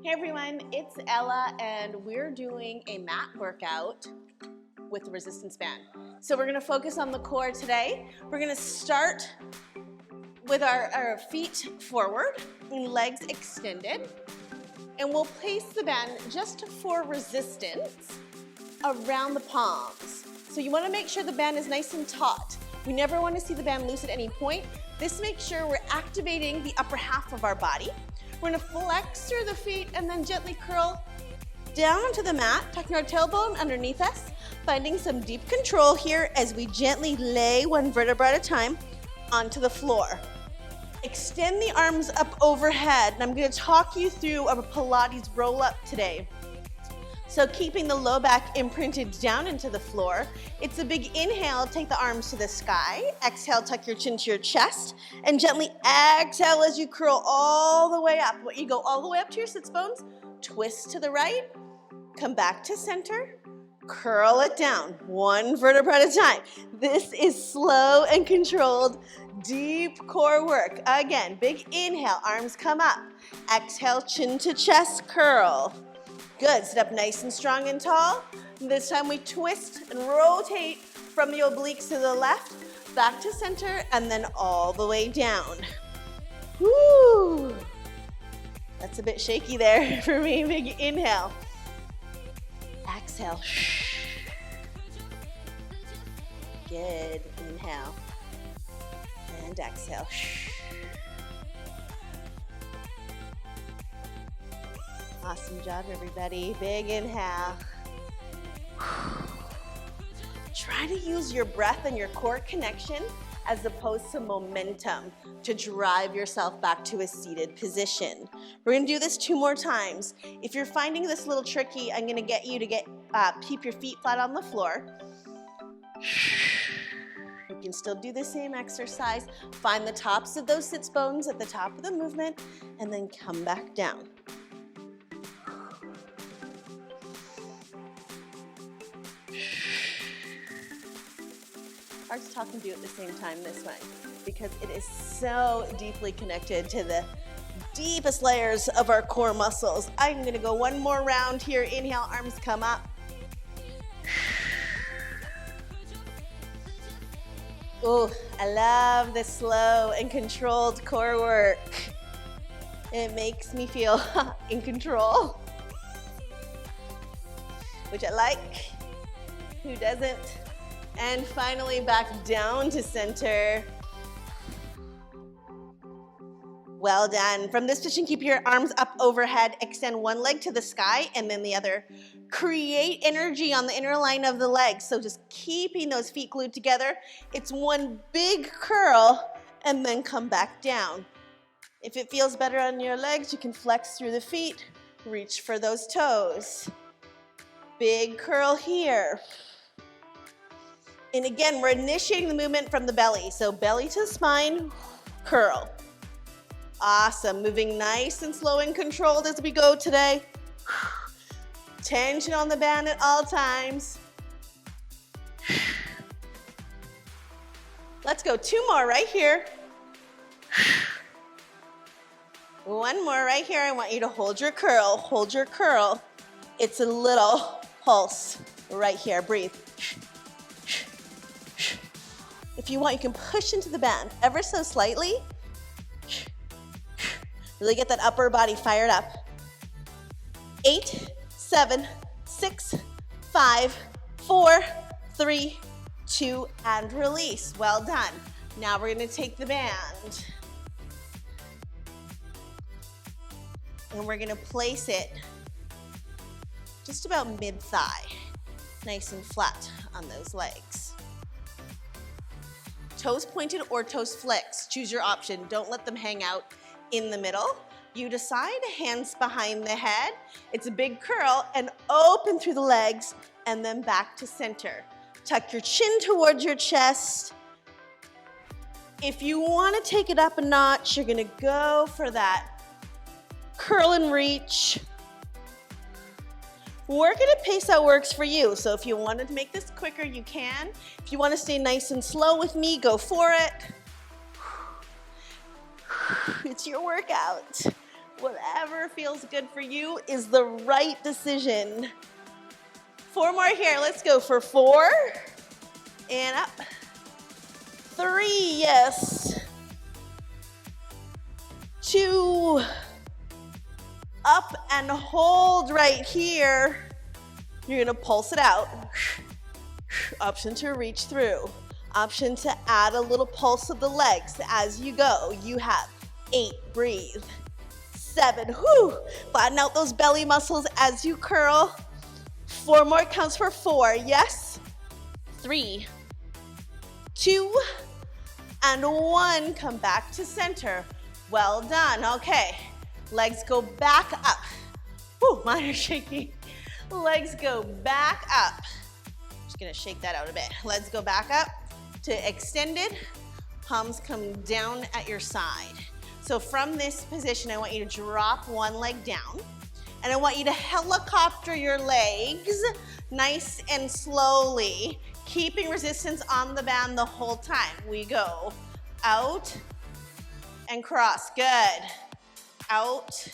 Hey everyone, it's Ella and we're doing a mat workout with the resistance band. So we're gonna focus on the core today. We're gonna start with our feet forward and legs extended. And we'll place the band just for resistance around the palms. So you wanna make sure the band is nice and taut. We never wanna see the band loose at any point. This makes sure we're activating the upper half of our body. We're gonna flex through the feet and then gently curl down onto the mat, tucking our tailbone underneath us, finding some deep control here as we gently lay one vertebra at a time onto the floor. Extend the arms up overhead, and I'm gonna talk you through a Pilates roll-up today. So keeping the low back imprinted down into the floor. It's a big inhale, take the arms to the sky. Exhale, tuck your chin to your chest. And gently exhale as you curl all the way up. You go all the way up to your sits bones, twist to the right, come back to center, curl it down, one vertebra at a time. This is slow and controlled, deep core work. Again, big inhale, arms come up. Exhale, chin to chest, curl. Good, sit up nice and strong and tall. This time we twist and rotate from the obliques to the left, back to center, and then all the way down. Woo! That's a bit shaky there for me. Big inhale. Exhale. Good, inhale. And exhale. Awesome job, everybody. Big inhale. Try to use your breath and your core connection as opposed to momentum to drive yourself back to a seated position. We're gonna do this 2 more times. If you're finding this a little tricky, I'm gonna get you to keep your feet flat on the floor. You can still do the same exercise. Find the tops of those sits bones at the top of the movement and then come back down. Hard to talk and do at the same time this way because it is so deeply connected to the deepest layers of our core muscles. I'm gonna go 1 more round here. Inhale, arms come up. Oh, I love the slow and controlled core work. It makes me feel in control, which I like. Who doesn't? And finally back down to center. Well done. From this position, keep your arms up overhead. Extend one leg to the sky and then the other. Create energy on the inner line of the legs. So just keeping those feet glued together. It's one big curl and then come back down. If it feels better on your legs, you can flex through the feet. Reach for those toes. Big curl here. And again, we're initiating the movement from the belly. So belly to the spine, curl. Awesome, moving nice and slow and controlled as we go today. Tension on the band at all times. Let's go 2 more right here. 1 more right here. I want you to hold your curl, hold your curl. It's a little pulse right here, breathe. If you want, you can push into the band ever so slightly. Really get that upper body fired up. 8, 7, 6, 5, 4, 3, 2, and release. Well done. Now we're gonna take the band and we're gonna place it just about mid-thigh, nice and flat on those legs. Toes pointed or toes flexed, choose your option. Don't let them hang out in the middle. You decide, hands behind the head. It's a big curl and open through the legs and then back to center. Tuck your chin towards your chest. If you wanna take it up a notch, you're gonna go for that curl and reach. Work at a pace that works for you. So if you wanted to make this quicker, you can. If you want to stay nice and slow with me, go for it. It's your workout. Whatever feels good for you is the right decision. 4 more here. Let's go for 4. And up. 3, yes. 2. Up and hold right here. You're gonna pulse it out. Option to reach through. Option to add a little pulse of the legs as you go. You have 8, breathe. 7, whoo. Flatten out those belly muscles as you curl. 4 more counts for 4, yes. 3, 2, and 1. Come back to center. Well done, okay. Legs go back up. Whew, mine are shaky. Legs go back up. Just gonna shake that out a bit. Legs go back up to extended. Palms come down at your side. So from this position, I want you to drop one leg down, and I want you to helicopter your legs nice and slowly, keeping resistance on the band the whole time. We go out and cross, good. Out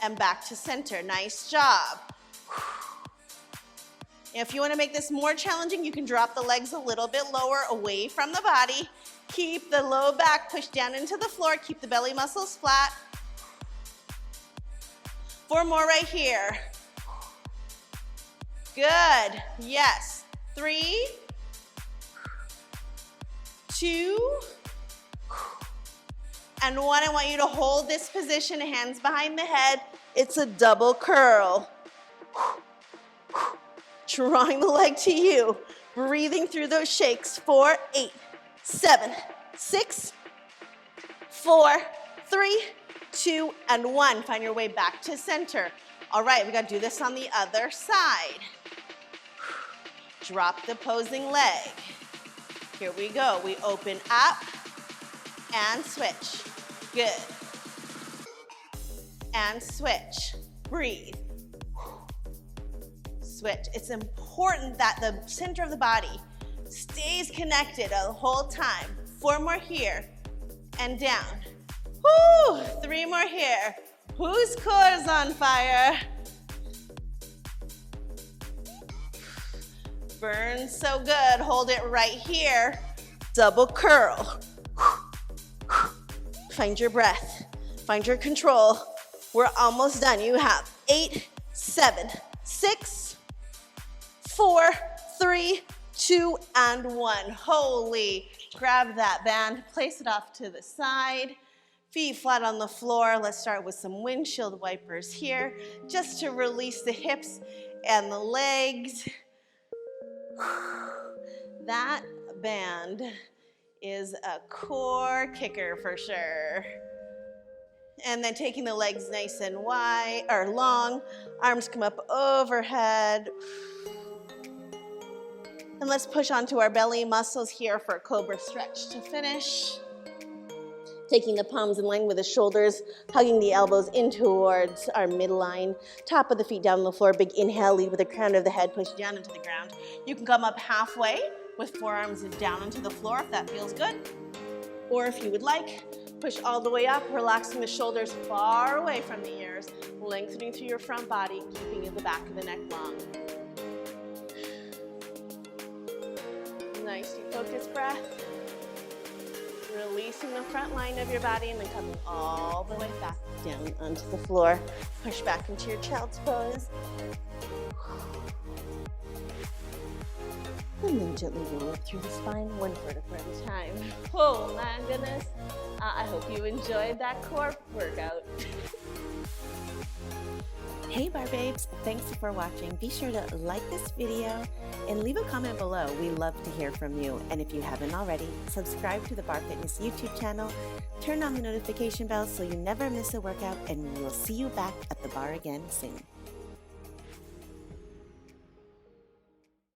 and back to center, nice job. If you want to make this more challenging, you can drop the legs a little bit lower away from the body. Keep the low back pushed down into the floor. Keep the belly muscles flat. 4 more right here. Good, yes. 3, 2, and 1. I want you to hold this position, hands behind the head. It's a double curl. Drawing the leg to you. Breathing through those shakes. 4, 8, 7, 6, 4, 3, 2, and 1. Find your way back to center. All right, we got to do this on the other side. Drop the opposing leg. Here we go. We open up and switch. Good. And switch. Breathe. Switch. It's important that the center of the body stays connected the whole time. 4 more here and down. Woo! 3 more here. Whose core is on fire? Burn so good. Hold it right here. Double curl. Find your breath. Find your control. We're almost done. You have 8, 7, 6, 4, 3, 2, and 1. Holy. Grab that band. Place it off to the side. Feet flat on the floor. Let's start with some windshield wipers here, just to release the hips and the legs. That band is a core kicker for sure. And then taking the legs nice and wide, or long, arms come up overhead. And let's push onto our belly muscles here for a cobra stretch to finish. Taking the palms in line with the shoulders, hugging the elbows in towards our midline, top of the feet down on the floor, big inhale, lead with the crown of the head, push down into the ground. You can come up halfway with forearms down into the floor if that feels good. Or if you would like, push all the way up, relaxing the shoulders far away from the ears, lengthening through your front body, keeping the back of the neck long. Nice, deep focused breath. Releasing the front line of your body and then coming all the way back down onto the floor. Push back into your child's pose. And then gently roll up through the spine, 1 vertebra at a time. Oh my goodness. I hope you enjoyed that core workout. Hey Bar Babes, thanks for watching. Be sure to like this video and leave a comment below. We love to hear from you. And if you haven't already, subscribe to the Barre Fitness YouTube channel, turn on the notification bell so you never miss a workout, and we will see you back at the bar again soon.